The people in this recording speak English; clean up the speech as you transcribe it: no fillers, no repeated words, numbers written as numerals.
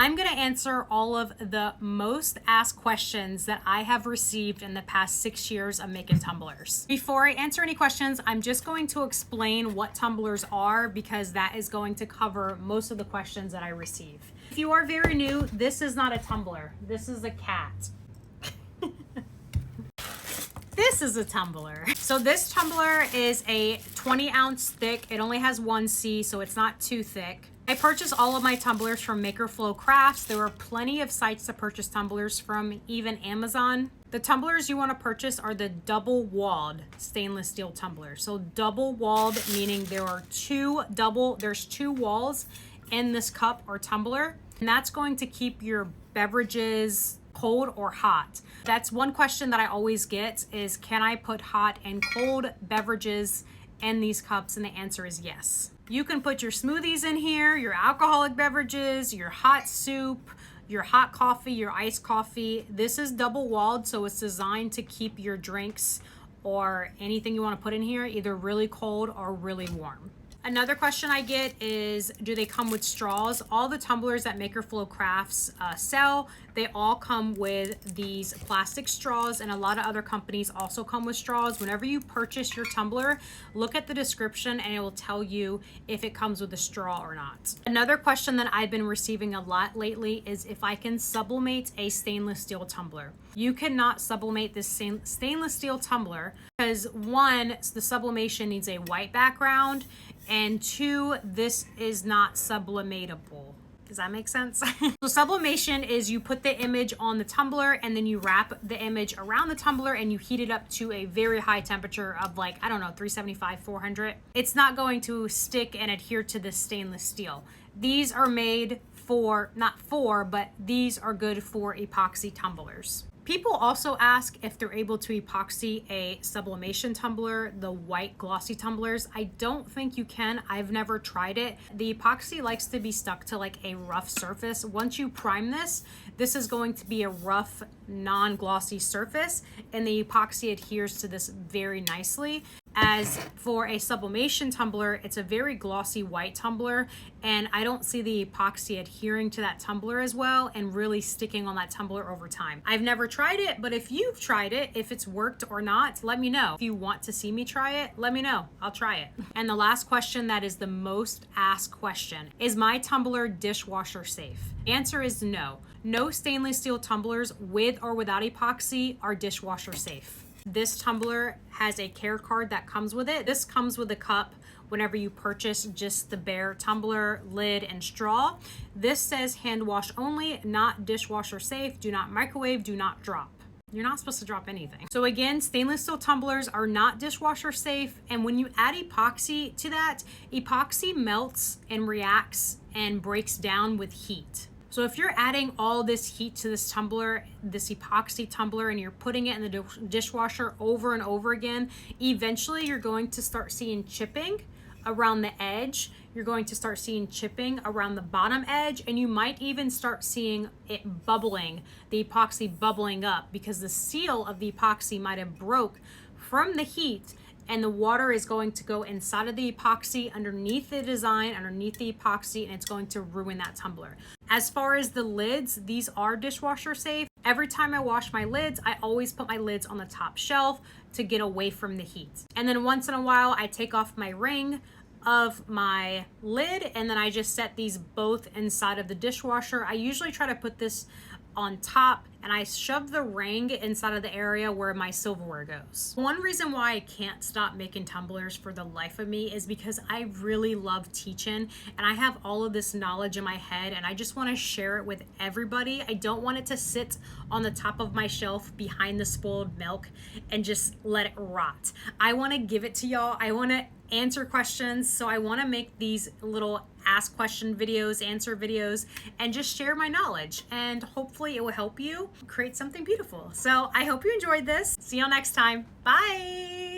I'm gonna answer all of the most asked questions that I have received in the past 6 years of making tumblers. Before I answer any questions, I'm just going to explain what tumblers are because that is going to cover most of the questions that I receive. If you are very new, this is not a tumbler. This is a cat. This is a tumbler. So this tumbler is a 20 ounce thick. It only has 1C, so it's not too thick. I purchased all of my tumblers from Makerflow Crafts. There were plenty of sites to purchase tumblers from, even Amazon. The tumblers you want to purchase are the double-walled stainless steel tumblers. So double-walled meaning there's two walls in this cup or tumbler, and that's going to keep your beverages cold or hot. That's one question that I always get is, can I put hot and cold beverages in these cups? And the answer is yes. You can put your smoothies in here, your alcoholic beverages, your hot soup, your hot coffee, your iced coffee. This is double walled, so it's designed to keep your drinks or anything you want to put in here either really cold or really warm. Another question I get is, do they come with straws? All the tumblers that Makerflow Crafts sell, they all come with these plastic straws, and a lot of other companies also come with straws. Whenever you purchase your tumbler, look at the description and it will tell you if it comes with a straw or not. Another question that I've been receiving a lot lately is if I can sublimate a stainless steel tumbler. You cannot sublimate this stainless steel tumbler because one, the sublimation needs a white background, and two, this is not sublimatable. Does that make sense? So sublimation is you put the image on the tumbler and then you wrap the image around the tumbler and you heat it up to a very high temperature of 375, 400. It's not going to stick and adhere to the stainless steel. These are made but these are good for epoxy tumblers. People also ask if they're able to epoxy a sublimation tumbler, the white glossy tumblers. I don't think you can. I've never tried it. The epoxy likes to be stuck to a rough surface. Once you prime this is going to be a rough, non-glossy surface, and the epoxy adheres to this very nicely. As for a sublimation tumbler, it's a very glossy white tumbler, and I don't see the epoxy adhering to that tumbler as well and really sticking on that tumbler over time. I've never tried it, but if you've tried it, if it's worked or not, let me know. If you want to see me try it, let me know. I'll try it. And the last question that is the most asked question, is my tumbler dishwasher safe? The answer is no. No stainless steel tumblers with or without epoxy are dishwasher safe. This tumbler has a care card that comes with it. This comes with a cup whenever you purchase just the bare tumbler, lid, and straw. This says hand wash only, not dishwasher safe. Do not microwave, do not drop. You're not supposed to drop anything. So again, stainless steel tumblers are not dishwasher safe. And when you add epoxy to that, epoxy melts and reacts and breaks down with heat. So if you're adding all this heat to this tumbler, this epoxy tumbler, and you're putting it in the dishwasher over and over again, eventually you're going to start seeing chipping around the edge. You're going to start seeing chipping around the bottom edge, and you might even start seeing it bubbling, the epoxy bubbling up, because the seal of the epoxy might have broke from the heat, and the water is going to go inside of the epoxy, underneath the design, underneath the epoxy, and it's going to ruin that tumbler. As far as the lids, these are dishwasher safe. Every time I wash my lids, I always put my lids on the top shelf to get away from the heat. And then once in a while, I take off my ring of my lid, and then I just set these both inside of the dishwasher. I usually try to put this on top, and I shove the ring inside of the area where my silverware goes. One reason why I can't stop making tumblers for the life of me is because I really love teaching, and I have all of this knowledge in my head, and I just want to share it with everybody. I don't want it to sit on the top of my shelf behind the spoiled milk and just let it rot. I want to give it to y'all. I want to answer questions, so I want to make these little ask question videos, answer videos, and just share my knowledge, and hopefully it will help you create something beautiful. So I hope you enjoyed this. See y'all next time. Bye.